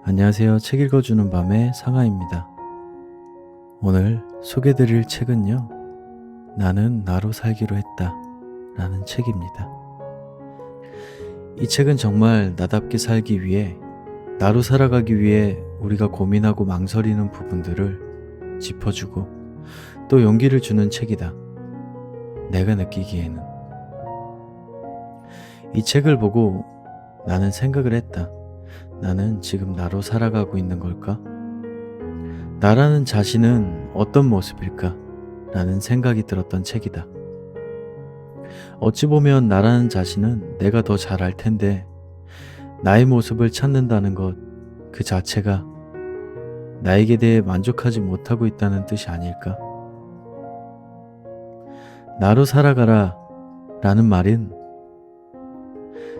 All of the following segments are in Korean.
안녕하세요. 책 읽어주는 밤의 상아입니다. 오늘 소개드릴 책은요. 나는 나로 살기로 했다 라는 책입니다. 이 책은 정말 나답게 살기 위해, 나로 살아가기 위해 우리가 고민하고 망설이는 부분들을 짚어주고 또 용기를 주는 책이다. 내가 느끼기에는. 이 책을 보고 나는 생각을 했다. 나는 지금 나로 살아가고 있는 걸까? 나라는 자신은 어떤 모습일까? 라는 생각이 들었던 책이다. 어찌 보면 나라는 자신은 내가 더 잘 알 텐데, 나의 모습을 찾는다는 것 그 자체가 나에게 대해 만족하지 못하고 있다는 뜻이 아닐까? 나로 살아가라 라는 말은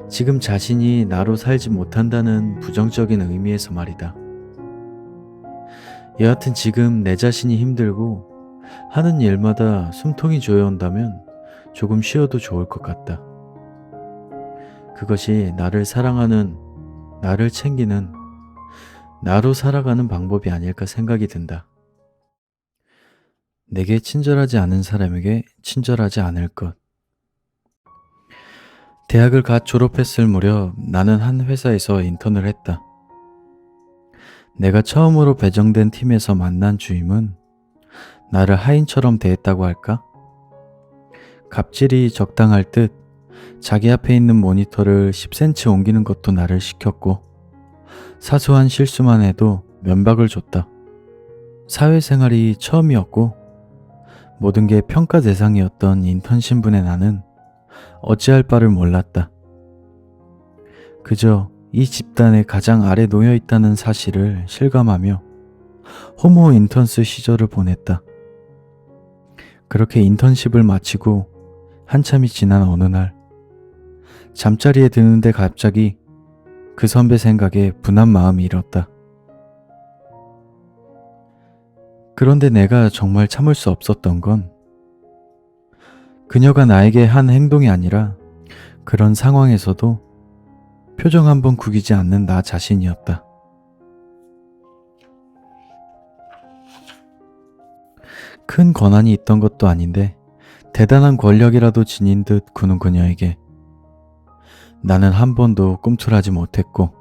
지금 자신이 나로 살지 못한다는 부정적인 의미에서 말이다. 여하튼 지금 내 자신이 힘들고 하는 일마다 숨통이 조여온다면 조금 쉬어도 좋을 것 같다. 그것이 나를 사랑하는, 나를 챙기는, 나로 살아가는 방법이 아닐까 생각이 든다. 내게 친절하지 않은 사람에게 친절하지 않을 것. 대학을 갓 졸업했을 무렵 나는 한 회사에서 인턴을 했다. 내가 처음으로 배정된 팀에서 만난 주임은 나를 하인처럼 대했다고 할까? 갑질이 적당할 듯 자기 앞에 있는 모니터를 10cm 옮기는 것도 나를 시켰고, 사소한 실수만 해도 면박을 줬다. 사회생활이 처음이었고 모든 게 평가 대상이었던 인턴 신분의 나는 어찌할 바를 몰랐다. 그저 이 집단의 가장 아래 놓여 있다는 사실을 실감하며 호모 인턴스 시절을 보냈다. 그렇게 인턴십을 마치고 한참이 지난 어느 날, 잠자리에 드는데 갑자기 그 선배 생각에 분한 마음이 일었다. 그런데 내가 정말 참을 수 없었던 건 그녀가 나에게 한 행동이 아니라 그런 상황에서도 표정 한번 구기지 않는 나 자신이었다. 큰 권한이 있던 것도 아닌데 대단한 권력이라도 지닌 듯 구는 그녀에게 나는 한 번도 꿈틀하지 못했고,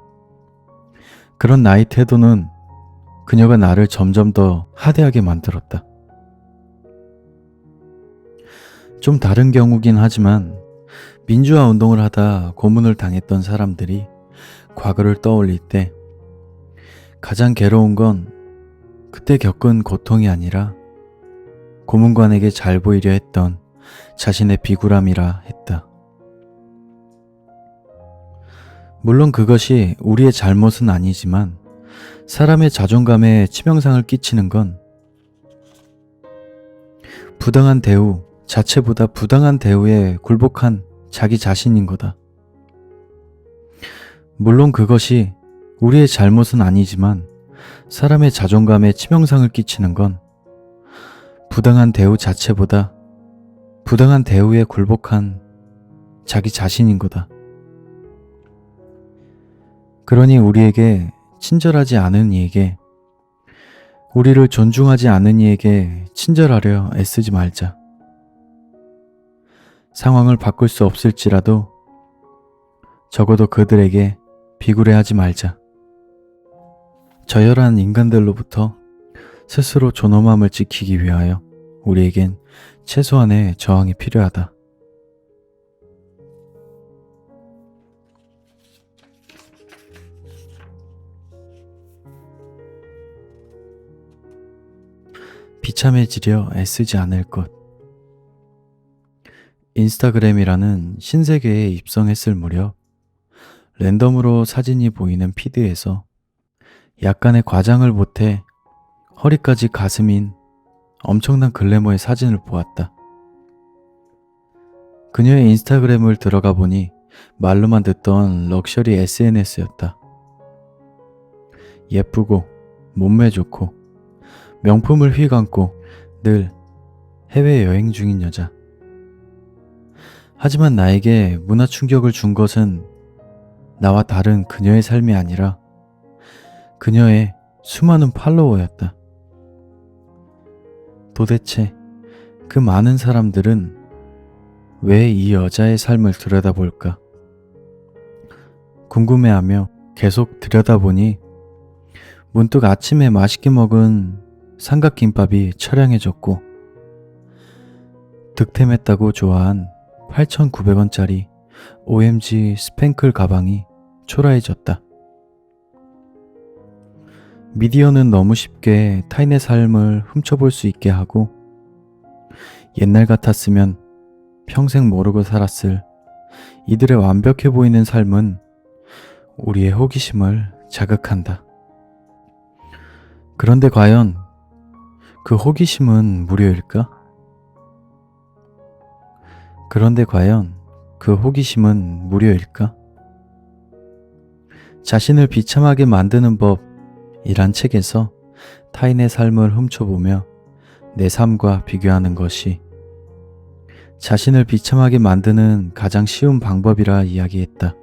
그런 나의 태도는 그녀가 나를 점점 더 하대하게 만들었다. 좀 다른 경우긴 하지만 민주화 운동을 하다 고문을 당했던 사람들이 과거를 떠올릴 때 가장 괴로운 건 그때 겪은 고통이 아니라 고문관에게 잘 보이려 했던 자신의 비굴함이라 했다. 물론 그것이 우리의 잘못은 아니지만 사람의 자존감에 치명상을 끼치는 건 부당한 대우 자체보다 부당한 대우에 굴복한 자기 자신인 거다. 물론 그것이 우리의 잘못은 아니지만 사람의 자존감에 치명상을 끼치는 건 부당한 대우 자체보다 부당한 대우에 굴복한 자기 자신인 거다. 그러니 우리에게 친절하지 않은 이에게, 우리를 존중하지 않은 이에게 친절하려 애쓰지 말자. 상황을 바꿀 수 없을지라도 적어도 그들에게 비굴해하지 말자. 저열한 인간들로부터 스스로 존엄함을 지키기 위하여 우리에겐 최소한의 저항이 필요하다. 비참해지려 애쓰지 않을 것. 인스타그램이라는 신세계에 입성했을 무렵 랜덤으로 사진이 보이는 피드에서 약간의 과장을 보태 허리까지 가슴인 엄청난 글래머의 사진을 보았다. 그녀의 인스타그램을 들어가 보니 말로만 듣던 럭셔리 SNS였다. 예쁘고 몸매 좋고 명품을 휘감고 늘 해외여행 중인 여자. 하지만 나에게 문화 충격을 준 것은 나와 다른 그녀의 삶이 아니라 그녀의 수많은 팔로워였다. 도대체 그 많은 사람들은 왜 이 여자의 삶을 들여다볼까? 궁금해하며 계속 들여다보니 문득 아침에 맛있게 먹은 삼각김밥이 처량해졌고 득템했다고 좋아한 8,900원짜리 OMG 스팽클 가방이 초라해졌다. 미디어는 너무 쉽게 타인의 삶을 훔쳐볼 수 있게 하고 옛날 같았으면 평생 모르고 살았을 이들의 완벽해 보이는 삶은 우리의 호기심을 자극한다. 그런데 과연 그 호기심은 무료일까? 자신을 비참하게 만드는 법이란 책에서 타인의 삶을 훔쳐보며 내 삶과 비교하는 것이 자신을 비참하게 만드는 가장 쉬운 방법이라 이야기했다.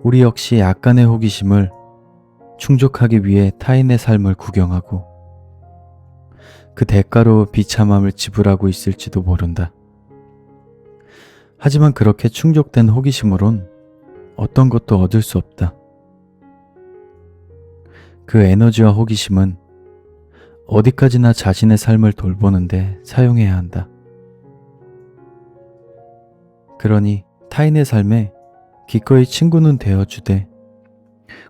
우리 역시 약간의 호기심을 충족하기 위해 타인의 삶을 구경하고 그 대가로 비참함을 지불하고 있을지도 모른다. 하지만 그렇게 충족된 호기심으론 어떤 것도 얻을 수 없다. 그 에너지와 호기심은 어디까지나 자신의 삶을 돌보는데 사용해야 한다. 그러니 타인의 삶에 기꺼이 친구는 되어주되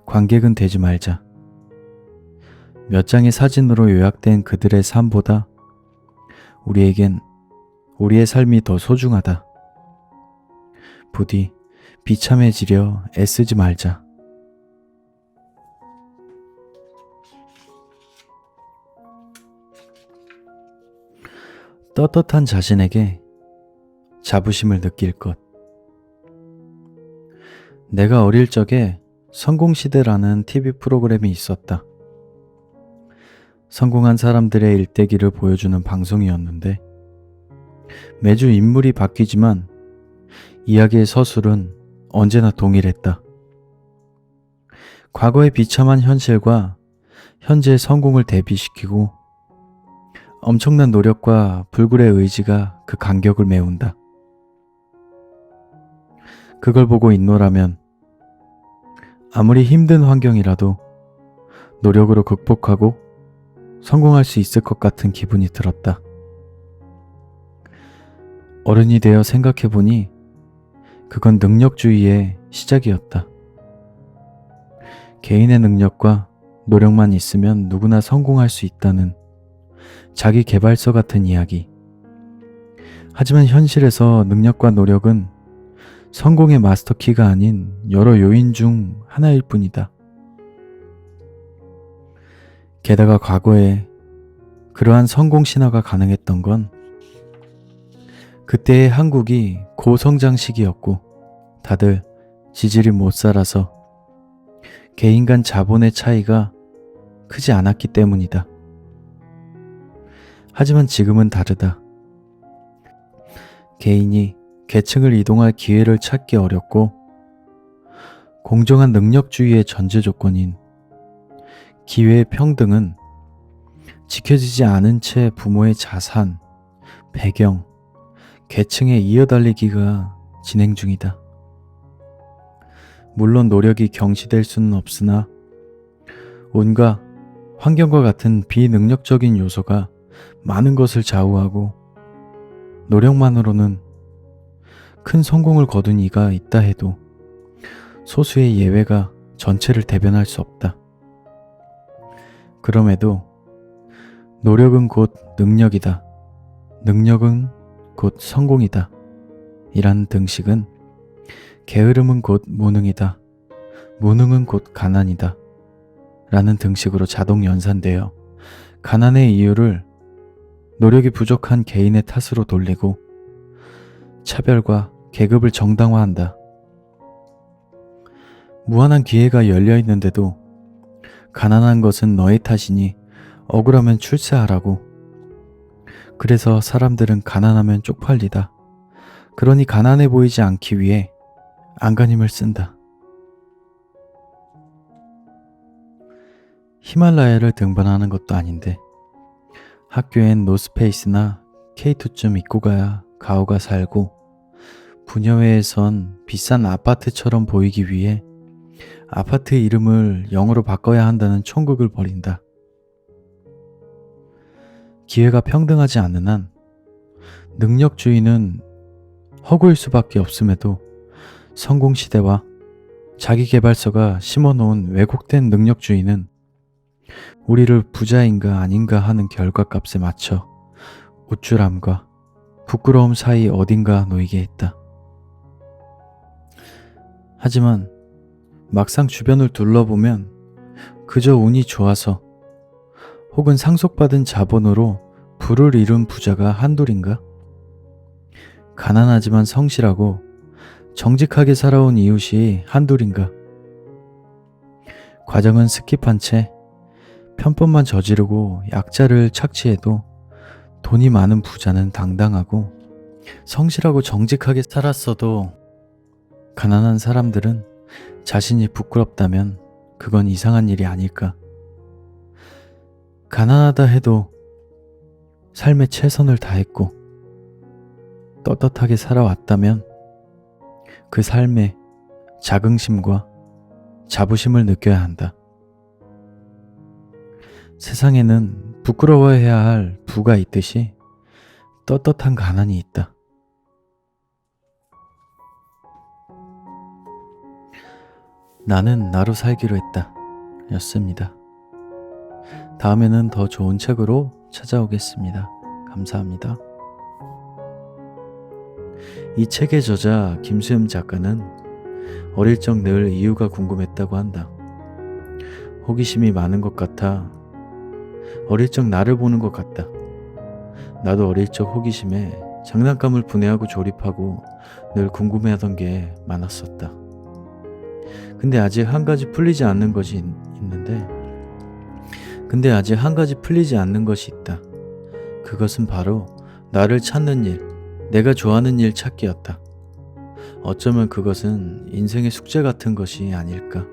관객은 되지 말자. 몇 장의 사진으로 요약된 그들의 삶보다 우리에겐 우리의 삶이 더 소중하다. 부디 비참해지려 애쓰지 말자. 떳떳한 자신에게 자부심을 느낄 것. 내가 어릴 적에 성공시대라는 TV 프로그램이 있었다. 성공한 사람들의 일대기를 보여주는 방송이었는데 매주 인물이 바뀌지만 이야기의 서술은 언제나 동일했다. 과거의 비참한 현실과 현재의 성공을 대비시키고 엄청난 노력과 불굴의 의지가 그 간격을 메운다. 그걸 보고 있노라면 아무리 힘든 환경이라도 노력으로 극복하고 성공할 수 있을 것 같은 기분이 들었다. 어른이 되어 생각해보니 그건 능력주의의 시작이었다. 개인의 능력과 노력만 있으면 누구나 성공할 수 있다는 자기 개발서 같은 이야기. 하지만 현실에서 능력과 노력은 성공의 마스터키가 아닌 여러 요인 중 하나일 뿐이다. 게다가 과거에 그러한 성공 신화가 가능했던 건 그때의 한국이 고성장 시기였고 다들 지질이 못 살아서 개인 간 자본의 차이가 크지 않았기 때문이다. 하지만 지금은 다르다. 개인이 계층을 이동할 기회를 찾기 어렵고 공정한 능력주의의 전제 조건인 기회의 평등은 지켜지지 않은 채 부모의 자산, 배경, 계층에 이어달리기가 진행 중이다. 물론 노력이 경시될 수는 없으나 온갖 환경과 같은 비능력적인 요소가 많은 것을 좌우하고 노력만으로는 큰 성공을 거둔 이가 있다 해도 소수의 예외가 전체를 대변할 수 없다. 그럼에도 노력은 곧 능력이다. 능력은 곧 성공이다. 이란 등식은 게으름은 곧 무능이다. 무능은 곧 가난이다. 라는 등식으로 자동 연산되어 가난의 이유를 노력이 부족한 개인의 탓으로 돌리고 차별과 계급을 정당화한다. 무한한 기회가 열려 있는데도 가난한 것은 너의 탓이니 억울하면 출세하라고. 그래서 사람들은 가난하면 쪽팔리다. 그러니 가난해 보이지 않기 위해 안간힘을 쓴다. 히말라야를 등반하는 것도 아닌데 학교엔 노스페이스나 K2쯤 입고 가야 가오가 살고 부녀회에선 비싼 아파트처럼 보이기 위해 아파트 이름을 영어로 바꿔야 한다는 총극을 벌인다. 기회가 평등하지 않는 한 능력주의는 허구일 수밖에 없음에도 성공시대와 자기계발서가 심어놓은 왜곡된 능력주의는 우리를 부자인가 아닌가 하는 결과값에 맞춰 우쭐함과 부끄러움 사이 어딘가 놓이게 했다. 하지만 막상 주변을 둘러보면 그저 운이 좋아서 혹은 상속받은 자본으로 부를 이룬 부자가 한둘인가? 가난하지만 성실하고 정직하게 살아온 이웃이 한둘인가? 과정은 스킵한 채 편법만 저지르고 약자를 착취해도 돈이 많은 부자는 당당하고 성실하고 정직하게 살았어도 가난한 사람들은 자신이 부끄럽다면 그건 이상한 일이 아닐까? 가난하다 해도 삶의 최선을 다했고 떳떳하게 살아왔다면 그 삶에 자긍심과 자부심을 느껴야 한다. 세상에는 부끄러워해야 할 부가 있듯이 떳떳한 가난이 있다. 나는 나로 살기로 했다. 였습니다. 다음에는 더 좋은 책으로 찾아오겠습니다. 감사합니다. 이 책의 저자 김수염 작가는 어릴 적 늘 이유가 궁금했다고 한다. 호기심이 많은 것 같아. 어릴 적 나를 보는 것 같다. 나도 어릴 적 호기심에 장난감을 분해하고 조립하고 늘 궁금해하던 게 많았었다. 근데 아직 한 가지 풀리지 않는 것이 있다. 그것은 바로 나를 찾는 일, 내가 좋아하는 일 찾기였다. 어쩌면 그것은 인생의 숙제 같은 것이 아닐까.